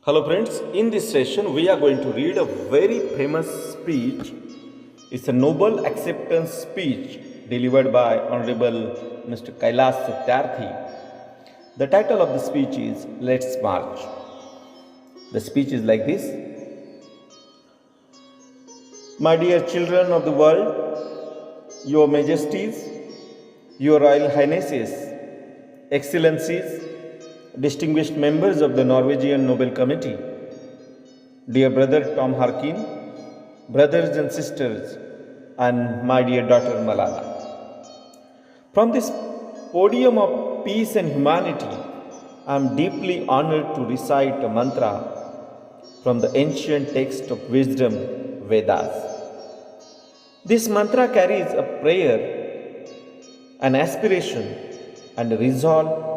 Hello friends, in this session we are going to read a very famous speech. It's a Nobel acceptance speech delivered by Honorable Mr. Kailash Satyarthi. The title of the speech is Let's March. The speech is like this. My dear children of the world, Your Majesties, Your Royal Highnesses, Excellencies, distinguished members of the Norwegian Nobel Committee, dear brother Tom Harkin, brothers and sisters, and my dear daughter Malala. From this podium of peace and humanity, I am deeply honored to recite a mantra from the ancient text of wisdom, Vedas. This mantra carries a prayer, an aspiration, and a resolve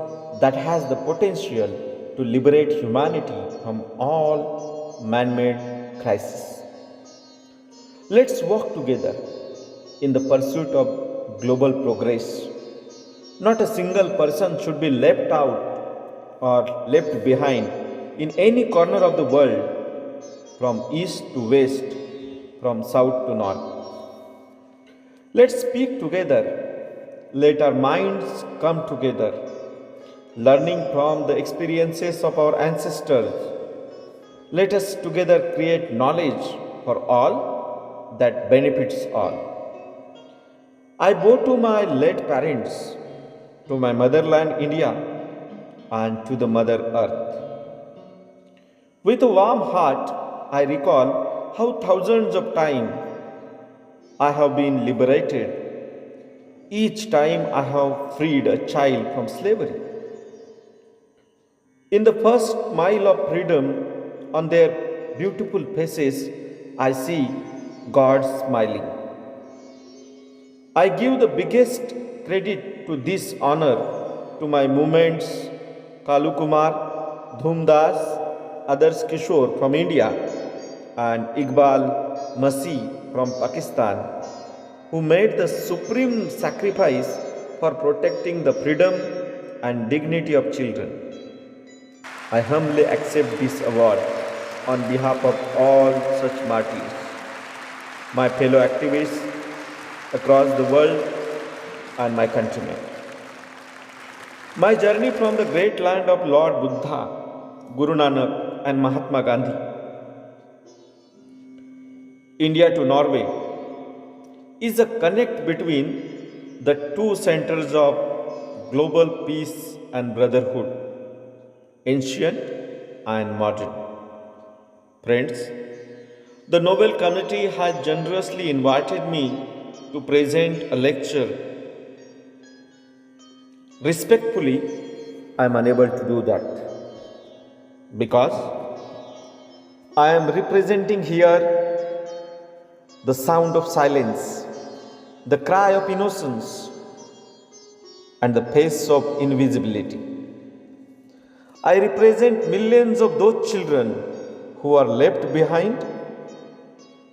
that has the potential to liberate humanity from all man-made crises. Let's work together in the pursuit of global progress. Not a single person should be left out or left behind in any corner of the world, from east to west, from south to north. Let's speak together. Let our minds come together, learning from the experiences of our ancestors. Let us together create knowledge for all that benefits all. I bow to my late parents, to my motherland India, and to the Mother Earth. With a warm heart, I recall how thousands of times I have been liberated. Each time I have freed a child from slavery. In the first mile of freedom, on their beautiful faces, I see God smiling. I give the biggest credit to this honor to my movements Kalu Kumar, Dhumdas, Adarsh Kishore from India, and Iqbal Masih from Pakistan, who made the supreme sacrifice for protecting the freedom and dignity of children. I humbly accept this award on behalf of all such martyrs, my fellow activists across the world, and my countrymen. My journey from the great land of Lord Buddha, Guru Nanak, and Mahatma Gandhi, India to Norway, is a connect between the two centers of global peace and brotherhood, ancient and modern. Friends, the Nobel Committee has generously invited me to present a lecture. Respectfully, I am unable to do that because I am representing here the sound of silence, the cry of innocence, and the face of invisibility. I represent millions of those children who are left behind,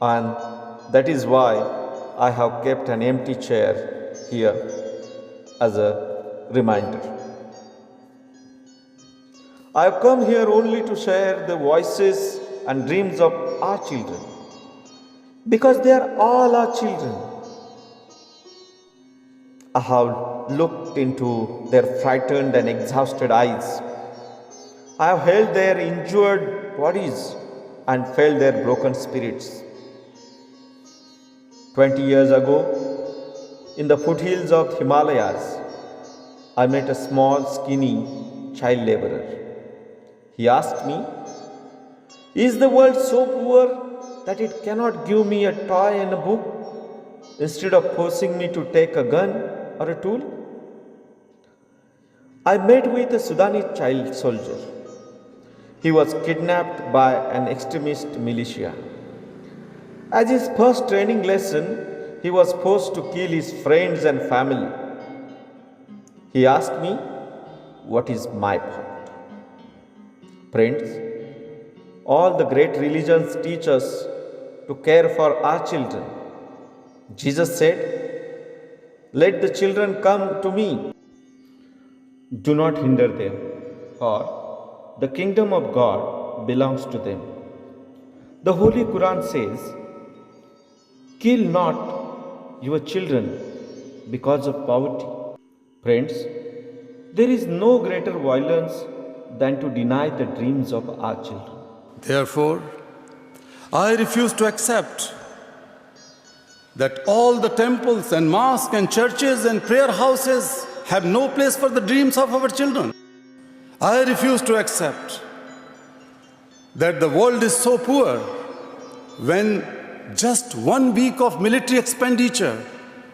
and that is why I have kept an empty chair here as a reminder. I have come here only to share the voices and dreams of our children, because they are all our children. I have looked into their frightened and exhausted eyes. I have held their injured bodies and felt their broken spirits. 20 years ago, in the foothills of Himalayas, I met a small, skinny child laborer. He asked me, "Is the world so poor that it cannot give me a toy and a book instead of forcing me to take a gun or a tool?" I met with a Sudanese child soldier. He was kidnapped by an extremist militia. As his first training lesson, he was forced to kill his friends and family. He asked me, "What is my part?" Friends, all the great religions teach us to care for our children. Jesus said, "Let the children come to me. Do not hinder them, for the kingdom of God belongs to them. The Holy Quran says, "Kill not your children because of poverty." Friends, there is no greater violence than to deny the dreams of our children. Therefore, I refuse to accept that all the temples and mosques and churches and prayer houses have no place for the dreams of our children. I refuse to accept that the world is so poor when just 1 week of military expenditure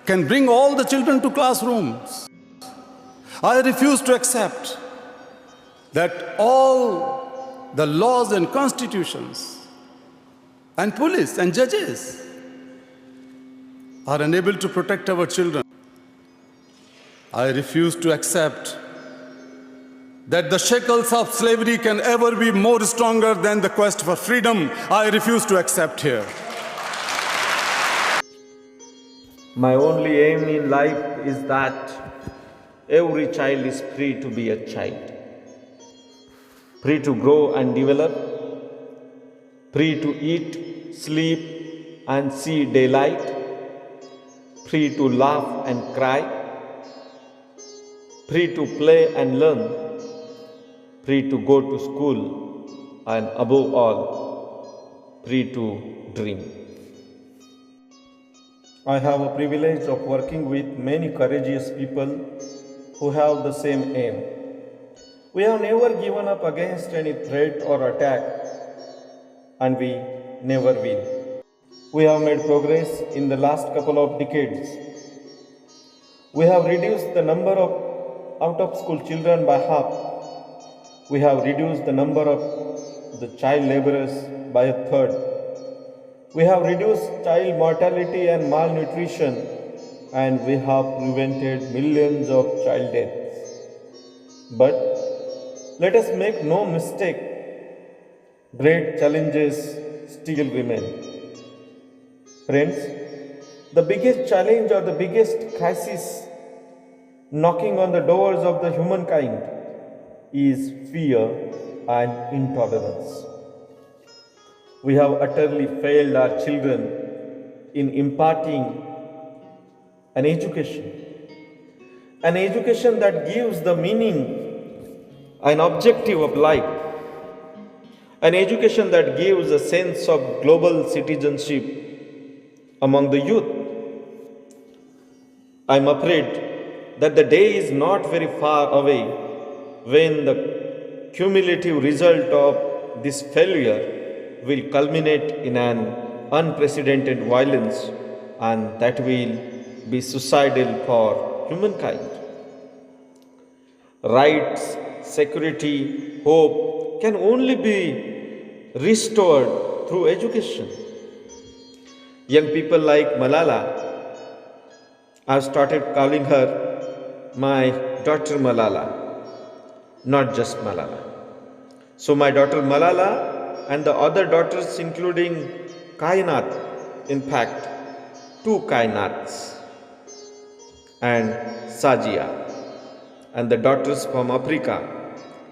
can bring all the children to classrooms. I refuse to accept that all the laws and constitutions and police and judges are unable to protect our children. I refuse to accept that the shackles of slavery can ever be more stronger than the quest for freedom. I refuse to accept here. My only aim in life is that every child is free to be a child, free to grow and develop, free to eat, sleep, and see daylight, free to laugh and cry, free to play and learn, free to go to school, and above all, free to dream. I have a privilege of working with many courageous people who have the same aim. We have never given up against any threat or attack, and we never will. We have made progress in the last couple of decades. We have reduced the number of out-of-school children by half. We have reduced the number of the child laborers by a third. We have reduced child mortality and malnutrition, and we have prevented millions of child deaths. But let us make no mistake, great challenges still remain. Friends, the biggest challenge or the biggest crisis knocking on the doors of the humankind is fear and intolerance. We have utterly failed our children in imparting an education that gives the meaning, an objective of life, an education that gives a sense of global citizenship among the youth. I am afraid that the day is not very far away when the cumulative result of this failure will culminate in an unprecedented violence, and that will be suicidal for humankind. Rights, security, hope can only be restored through education. Young people like Malala, I've started calling her my daughter Malala, not just Malala. So my daughter Malala and the other daughters including Kainat, in fact, 2 Kainats, and Sajia, and the daughters from Africa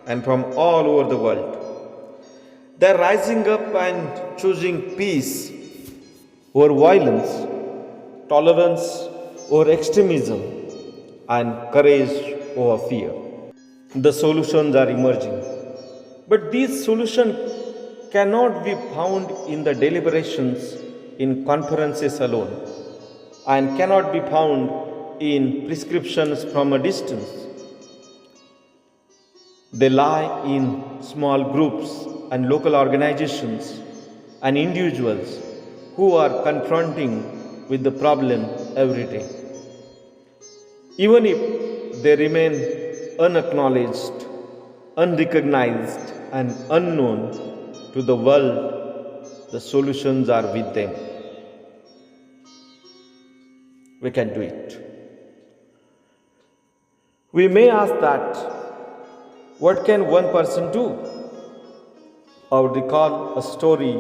and from all over the world. They are rising up and choosing peace over violence, tolerance over extremism, and courage over fear. The solutions are emerging, but these solutions cannot be found in the deliberations in conferences alone, and cannot be found in prescriptions from a distance. They lie in small groups and local organizations and individuals who are confronting with the problem every day. Even if they remain unacknowledged, unrecognized, and unknown to the world, the solutions are with them. We can do it. We may ask that, what can one person do? I would recall a story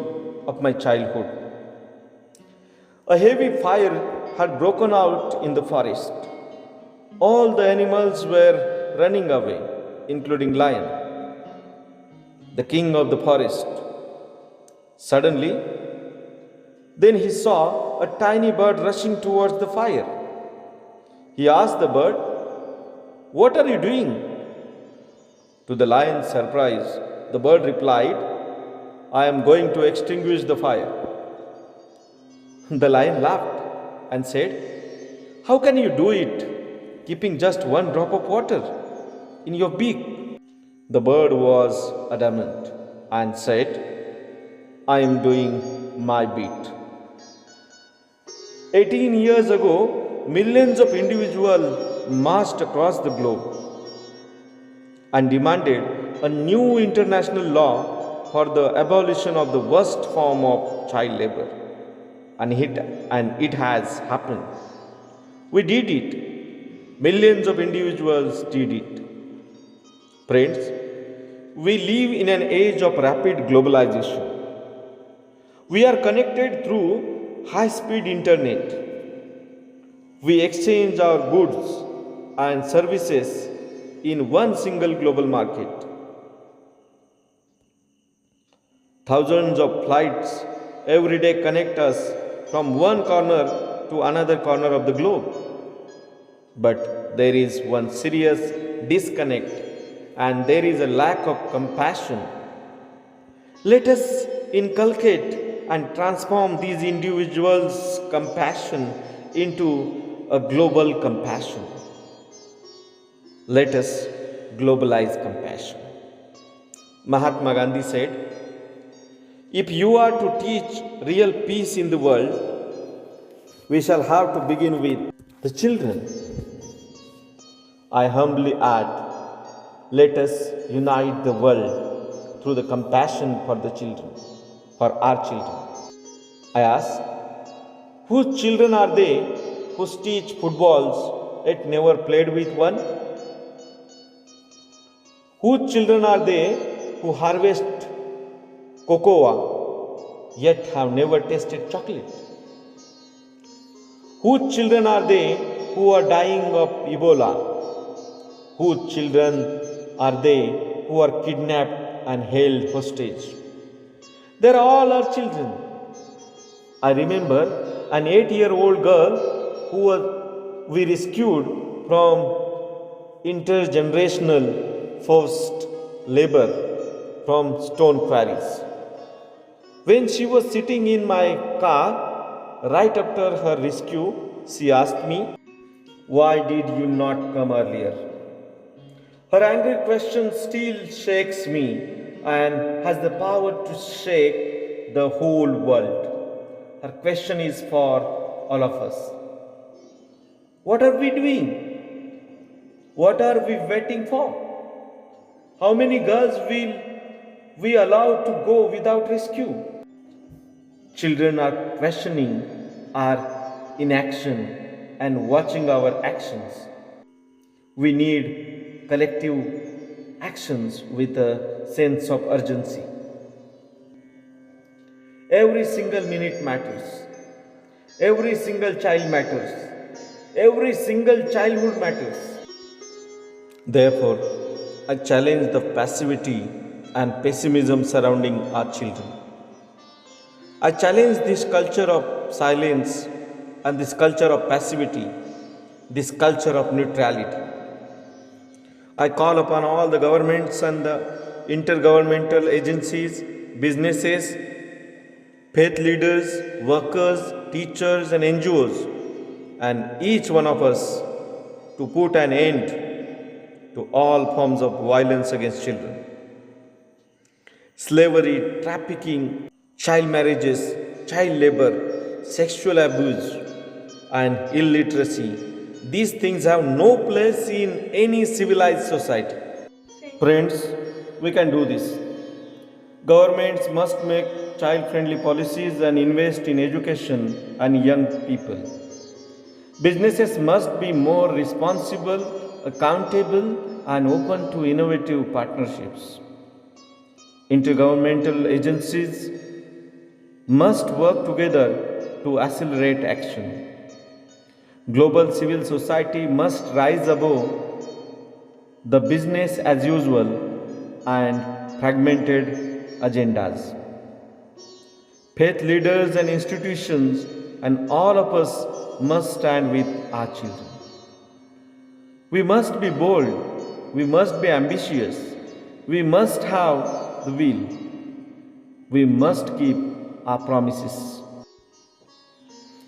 of my childhood. A heavy fire had broken out in the forest. All the animals were running away, including lion. the king of the forest. Suddenly, then he saw a tiny bird rushing towards the fire. He asked the bird, "What are you doing?" To the lion's surprise, the bird replied, "I am going to extinguish the fire." The lion laughed and said, "How can you do it, keeping just one drop of water in your beak?" The bird was adamant and said, "I am doing my bit." 18 years ago, millions of individuals marched across the globe and demanded a new international law for the abolition of the worst form of child labor. And it has happened. We did it. Millions of individuals did it. Friends, we live in an age of rapid globalization. We are connected through high-speed internet. We exchange our goods and services in one single global market. Thousands of flights every day connect us from one corner to another corner of the globe. But there is one serious disconnect, and there is a lack of compassion. Let us inculcate and transform these individuals' compassion into a global compassion. Let us globalize compassion. Mahatma Gandhi said, "If you are to teach real peace in the world, we shall have to begin with the children." I humbly add, let us unite the world through the compassion for the children, for our children. I ask, whose children are they who teach footballs yet never played with one? Whose children are they who harvest cocoa yet have never tasted chocolate? Whose children are they who are dying of Ebola? Whose children are they who are kidnapped and held hostage? They are all our children. I remember an 8-year-old girl who we rescued from intergenerational forced labor from stone quarries. When she was sitting in my car, right after her rescue, she asked me, "Why did you not come earlier?" Her angry question still shakes me and has the power to shake the whole world. Her question is for all of us. What are we doing? What are we waiting for? How many girls will we allow to go without rescue? Children are questioning our inaction and watching our actions. We need collective actions with a sense of urgency. Every single minute matters. Every single child matters. Every single childhood matters. Therefore, I challenge the passivity and pessimism surrounding our children. I challenge this culture of silence and this culture of passivity, this culture of neutrality. I call upon all the governments and the intergovernmental agencies, businesses, faith leaders, workers, teachers, and NGOs, and each one of us to put an end to all forms of violence against children. Slavery, trafficking, child marriages, child labor, sexual abuse, and illiteracy. These things have no place in any civilized society. Friends, we can do this. Governments must make child-friendly policies and invest in education and young people. Businesses must be more responsible, accountable, and open to innovative partnerships. Intergovernmental agencies must work together to accelerate action. Global civil society must rise above the business as usual and fragmented agendas. Faith leaders and institutions and all of us must stand with our children. We must be bold, we must be ambitious, we must have the will, we must keep our promises.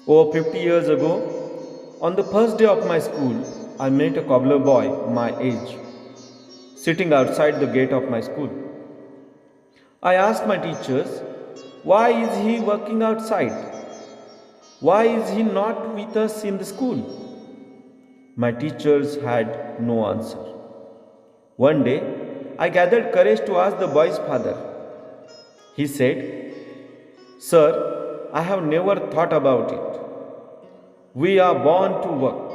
Over 50 years ago, on the first day of my school, I met a cobbler boy my age, sitting outside the gate of my school. I asked my teachers, why is he working outside? Why is he not with us in the school? My teachers had no answer. One day, I gathered courage to ask the boy's father. He said, Sir, I have never thought about it. We are born to work.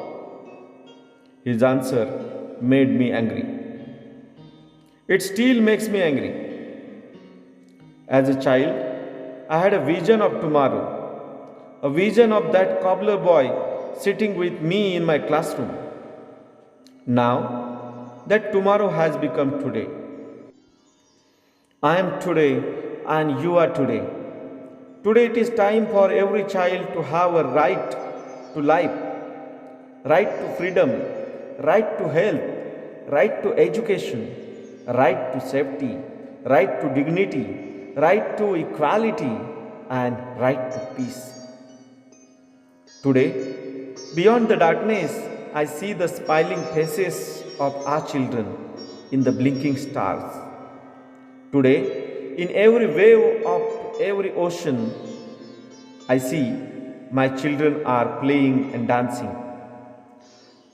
His answer made me angry. It still makes me angry. As a child, I had a vision of tomorrow, a vision of that cobbler boy sitting with me in my classroom. Now, that tomorrow has become today. I am today and you are today. Today it is time for every child to have a right to life, right to freedom, right to health, right to education, right to safety, right to dignity, right to equality, and right to peace. Today, beyond the darkness, I see the smiling faces of our children in the blinking stars. Today, in every wave of every ocean, I see my children are playing and dancing.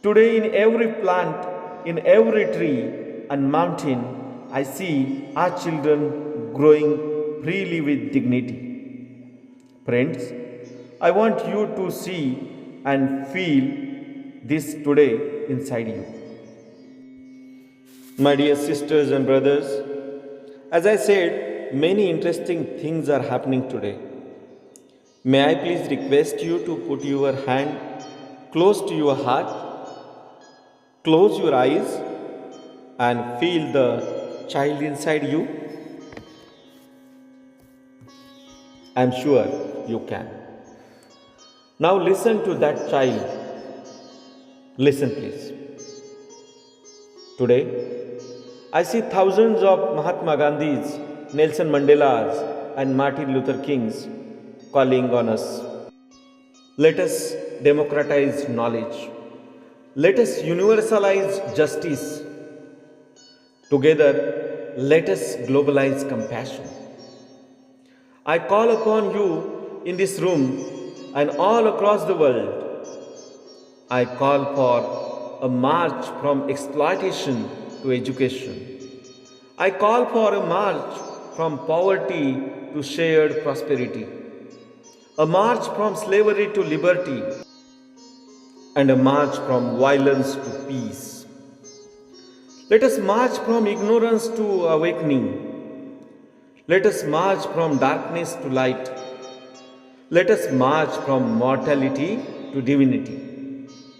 Today, in every plant, in every tree and mountain, I see our children growing freely with dignity. Friends, I want you to see and feel this today inside you. My dear sisters and brothers, as I said, many interesting things are happening today. May I please request you to put your hand close to your heart, close your eyes, and feel the child inside you? I am sure you can. Now listen to that child. Listen, please. Today, I see thousands of Mahatma Gandhis, Nelson Mandelas, and Martin Luther Kings calling on us. Let us democratize knowledge. Let us universalize justice. Together, let us globalize compassion. I call upon you in this room and all across the world. I call for a march from exploitation to education. I call for a march from poverty to shared prosperity. A march from slavery to liberty. And a march from violence to peace. Let us march from ignorance to awakening. Let us march from darkness to light. Let us march from mortality to divinity.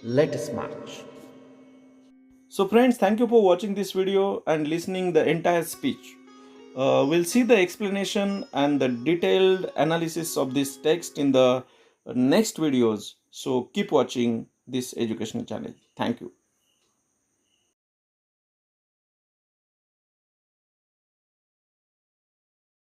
Let us march. So friends, thank you for watching this video and listening the entire speech. We'll see the explanation and the detailed analysis of this text in the next videos. So keep watching this educational channel. Thank you.